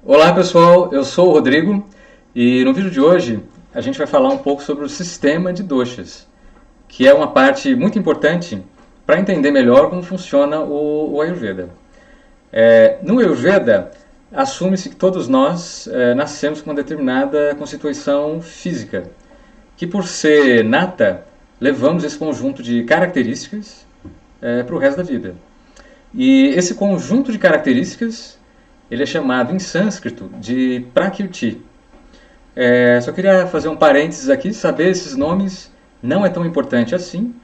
Olá pessoal, eu sou o Rodrigo e no vídeo de hoje a gente vai falar um pouco sobre o sistema de doshas, que é uma parte muito importante para entender melhor como funciona o Ayurveda. No Ayurveda, assume-se que todos nós nascemos com uma determinada constituição física, que por ser nata, levamos esse conjunto de características para o resto da vida. E esse conjunto de características ele é chamado em sânscrito de Prakriti. Só queria fazer um parênteses aqui, saber esses nomes não é tão importante assim,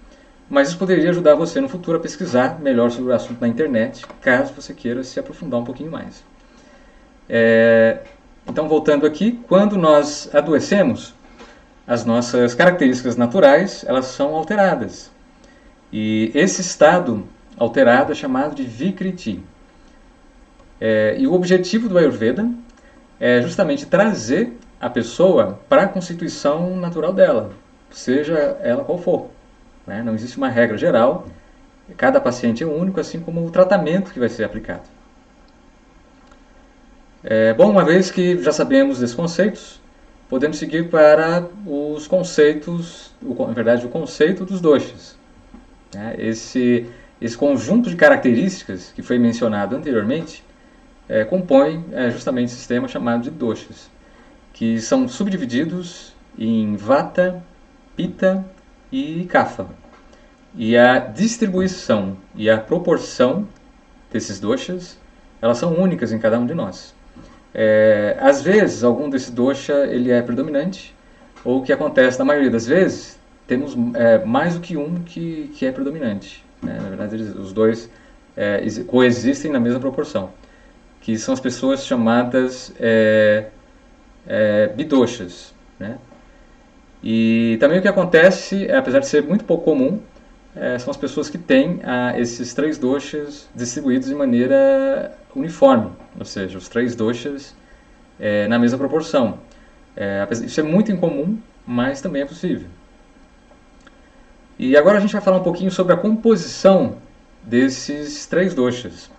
mas isso poderia ajudar você no futuro a pesquisar melhor sobre o assunto na internet, caso você queira se aprofundar um pouquinho mais. Então, voltando aqui, quando nós adoecemos, as nossas características naturais elas são alteradas. E esse estado alterado é chamado de Vikriti. E o objetivo do Ayurveda é justamente trazer a pessoa para a constituição natural dela, seja ela qual for. Né? Não existe uma regra geral, cada paciente é único, assim como o tratamento que vai ser aplicado. Bom, uma vez que já sabemos desses conceitos, podemos seguir para os conceitos, na verdade, o conceito dos doshas. Esse conjunto de características que foi mencionado anteriormente compõe justamente o sistema chamado de doshas, que são subdivididos em Vata, Pitta e Kapha. E a distribuição e a proporção desses doshas, elas são únicas em cada um de nós. Às vezes, algum desse dosha ele é predominante, ou o que acontece na maioria das vezes, temos mais do que um que é predominante. Na verdade, os dois coexistem na mesma proporção, que são as pessoas chamadas bidoshas. Né? E também o que acontece, apesar de ser muito pouco comum, são as pessoas que têm esses três doshas distribuídos de maneira uniforme, ou seja, os três doshas na mesma proporção. Isso é muito incomum, mas também é possível. E agora a gente vai falar um pouquinho sobre a composição desses três doshas.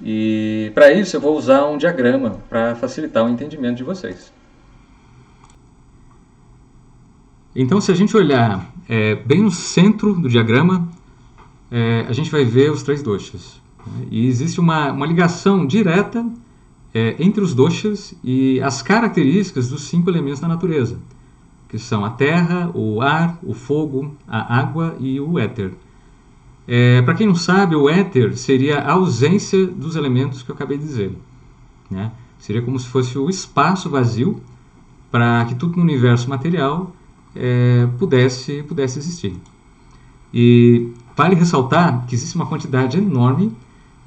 E para isso eu vou usar um diagrama para facilitar o entendimento de vocês. Então, se a gente olhar bem no centro do diagrama, a gente vai ver os três doshas. E existe uma ligação direta entre os doshas e as características dos 5 elementos da natureza, que são a terra, o ar, o fogo, a água e o éter. Para quem não sabe, o éter seria a ausência dos elementos que eu acabei de dizer. Né? Seria como se fosse o espaço vazio para que tudo no universo material pudesse existir. E vale ressaltar que existe uma quantidade enorme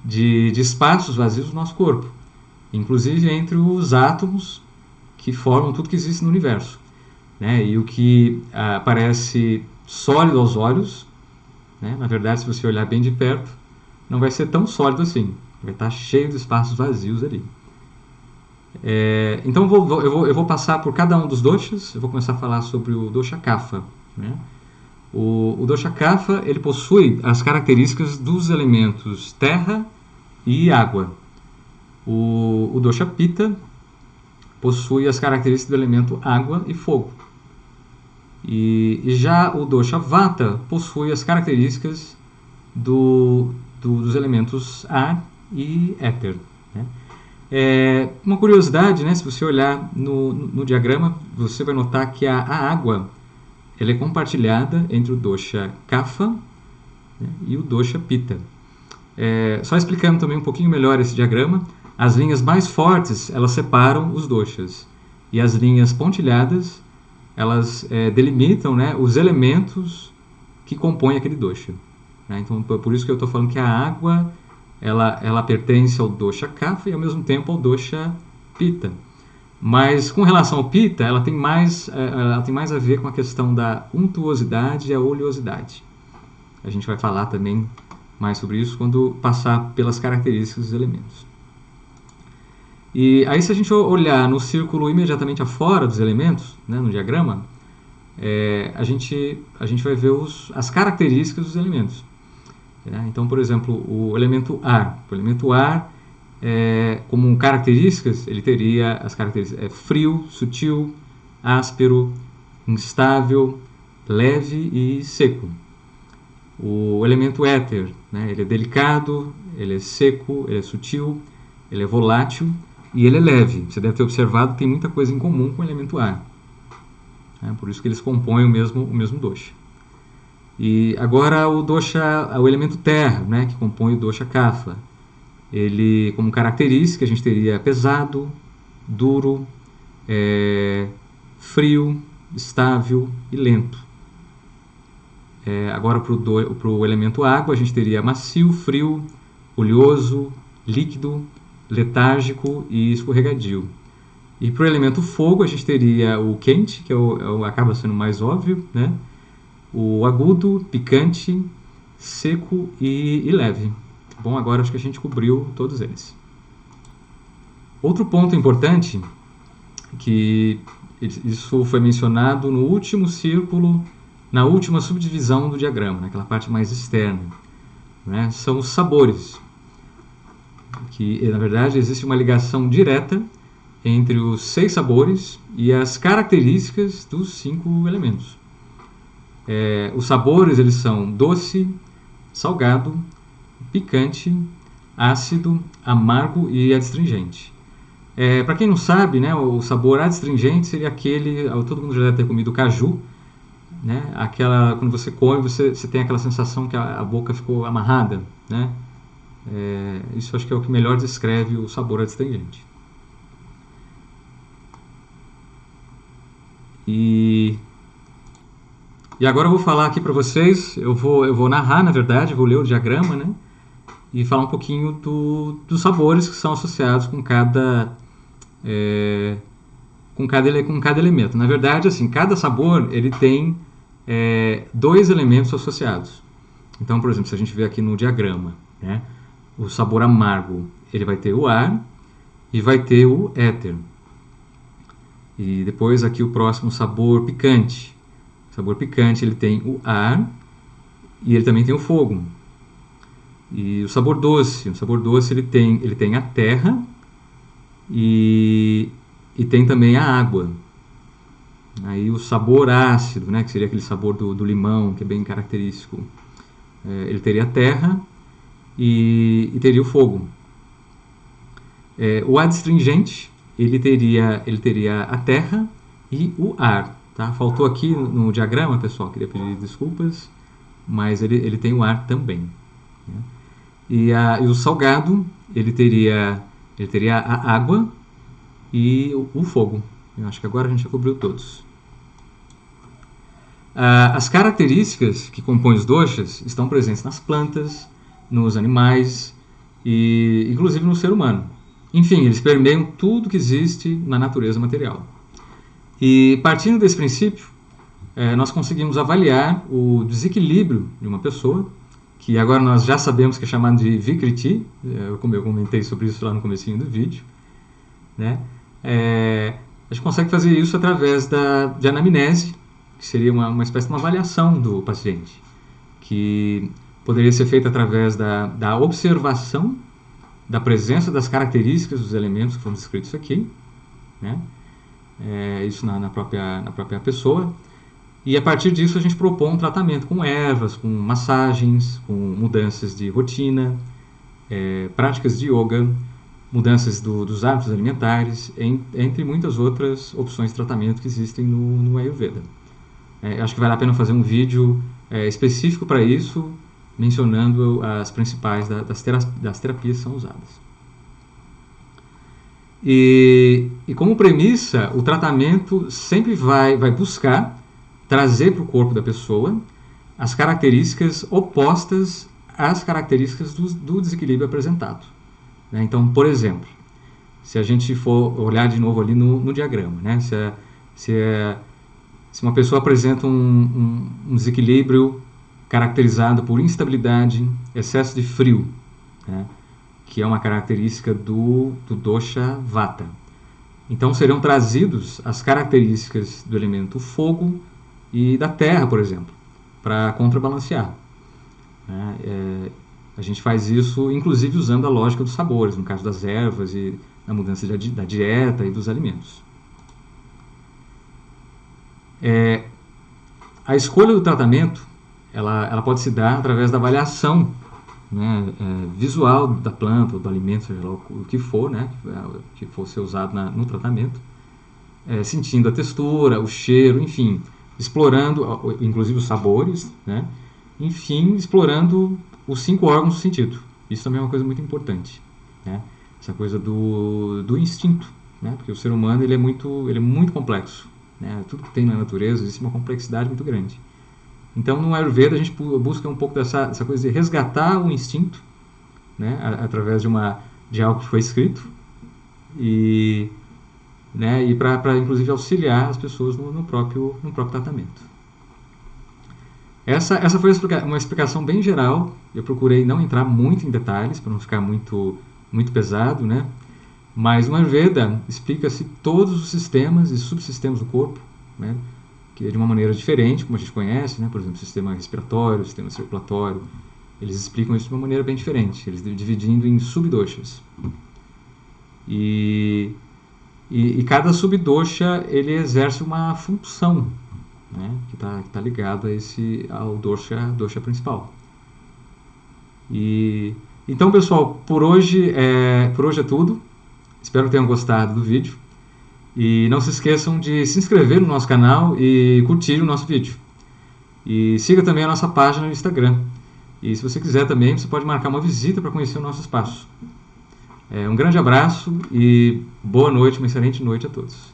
de espaços vazios no nosso corpo, inclusive entre os átomos que formam tudo que existe no universo. Né? E o que parece sólido aos olhos, né? Na verdade, se você olhar bem de perto, não vai ser tão sólido assim. Vai estar cheio de espaços vazios ali. Então eu vou passar por cada um dos doshas. Eu vou começar a falar sobre o dosha Kapha. Né? O dosha Kapha ele possui as características dos elementos terra e água. O dosha Pitta possui as características do elemento água e fogo. E já o dosha Vata possui as características dos elementos ar e éter. Né? Uma curiosidade, né, se você olhar no diagrama, você vai notar que a água ela é compartilhada entre o dosha Kapha, né, e o dosha Pitta. Só explicando também um pouquinho melhor esse diagrama, as linhas mais fortes elas separam os doshas e as linhas pontilhadas elas delimitam, né, os elementos que compõem aquele dosha. Né? Então, por isso que eu estou falando que a água ela pertence ao dosha Kapha e ao mesmo tempo ao dosha Pitta. Mas com relação ao Pitta, ela tem mais a ver com a questão da untuosidade e a oleosidade. A gente vai falar também mais sobre isso quando passar pelas características dos elementos. E aí, se a gente olhar no círculo imediatamente afora dos elementos, né, no diagrama, a gente vai ver as características dos elementos. Então, por exemplo, o elemento ar. O elemento ar como características, ele teria as características frio, sutil, áspero, instável, leve e seco. O elemento éter, né, ele é delicado, ele é seco, ele é sutil, ele é volátil e ele é leve. Você deve ter observado que tem muita coisa em comum com o elemento ar. Por isso que eles compõem o mesmo dosha. E agora o elemento terra, né, que compõe o dosha kapha. Ele, como característica, a gente teria pesado, duro, frio, estável e lento. Agora, para o elemento água, a gente teria macio, frio, oleoso, líquido, letárgico e escorregadio. E para o elemento fogo, a gente teria o quente, que acaba sendo mais óbvio, né? O agudo, picante, seco e leve. Bom, agora acho que a gente cobriu todos eles. Outro ponto importante, que isso foi mencionado no último círculo, na última subdivisão do diagrama, naquela parte mais externa, né? São os sabores. Que, na verdade, existe uma ligação direta entre os 6 sabores e as características dos 5 elementos. Os sabores, eles são doce, salgado, picante, ácido, amargo e adstringente. Para quem não sabe, né, o sabor adstringente seria aquele, todo mundo já deve ter comido caju, né, quando você come, você tem aquela sensação que a boca ficou amarrada, né? Isso acho que é o que melhor descreve o sabor adstringente. E agora eu vou falar aqui para vocês, eu vou narrar, na verdade, vou ler o diagrama, né? E falar um pouquinho dos sabores que são associados com cada elemento. Na verdade, assim, cada sabor ele tem 2 elementos associados. Então, por exemplo, se a gente ver aqui no diagrama, né? O sabor amargo, ele vai ter o ar e vai ter o éter. E depois aqui o próximo sabor picante. O sabor picante, ele tem o ar e ele também tem o fogo. E o sabor doce ele tem a terra e tem também a água. Aí o sabor ácido, né, que seria aquele sabor do limão, que é bem característico, ele teria a terra e teria o fogo. O adstringente, ele teria a terra e o ar. Tá? Faltou aqui no diagrama, pessoal, queria pedir desculpas, mas ele tem o ar também. Né? E o salgado, ele teria a água e o fogo. Eu acho que agora a gente já cobriu todos. As características que compõem os doshas estão presentes nas plantas, nos animais e inclusive no ser humano. Enfim, eles permeiam tudo que existe na natureza material. E partindo desse princípio, nós conseguimos avaliar o desequilíbrio de uma pessoa, que agora nós já sabemos que é chamado de Vikriti, como eu comentei sobre isso lá no comecinho do vídeo, né? A gente consegue fazer isso através de anamnese, que seria uma espécie de uma avaliação do paciente, que poderia ser feita através da observação da presença das características dos elementos que foram descritos aqui, né? Isso na própria pessoa. E a partir disso a gente propõe um tratamento com ervas, com massagens, com mudanças de rotina, práticas de yoga, mudanças dos hábitos alimentares, entre muitas outras opções de tratamento que existem no Ayurveda. Acho que vale a pena fazer um vídeo específico para isso, mencionando as principais das terapias que são usadas. E como premissa, o tratamento sempre vai buscar trazer para o corpo da pessoa as características opostas às características do desequilíbrio apresentado. Então, por exemplo, se a gente for olhar de novo ali no diagrama, né? Se uma pessoa apresenta um desequilíbrio caracterizado por instabilidade, excesso de frio, né? Que é uma característica do dosha vata. Então serão trazidos as características do elemento fogo e da terra, por exemplo, para contrabalancear. A gente faz isso, inclusive, usando a lógica dos sabores, no caso das ervas e na mudança da dieta e dos alimentos. A escolha do tratamento, ela pode se dar através da avaliação, né, visual da planta ou do alimento, seja lá o que for, né, que for ser usado no tratamento, sentindo a textura, o cheiro, enfim, explorando, inclusive os sabores, né, enfim, explorando os 5 órgãos do sentido. Isso também é uma coisa muito importante, né, essa coisa do instinto, né, porque o ser humano ele é muito complexo, né, tudo que tem na natureza existe uma complexidade muito grande. Então, no Ayurveda, a gente busca um pouco dessa coisa de resgatar o instinto, né, através de algo que foi escrito, e para, inclusive, auxiliar as pessoas no próprio tratamento. Essa foi uma explicação bem geral. Eu procurei não entrar muito em detalhes, para não ficar muito pesado, né? Mas no Ayurveda explica-se todos os sistemas e subsistemas do corpo, né? Que de uma maneira diferente, como a gente conhece, né? Por exemplo, sistema respiratório, sistema circulatório, eles explicam isso de uma maneira bem diferente, eles dividindo em subdoshas. E cada subdosha ele exerce uma função, né? Que tá ligado ao dosha principal. Então, pessoal, por hoje é tudo. Espero que tenham gostado do vídeo. E não se esqueçam de se inscrever no nosso canal e curtir o nosso vídeo. E siga também a nossa página no Instagram. E se você quiser também, você pode marcar uma visita para conhecer o nosso espaço. Um grande abraço e boa noite, uma excelente noite a todos.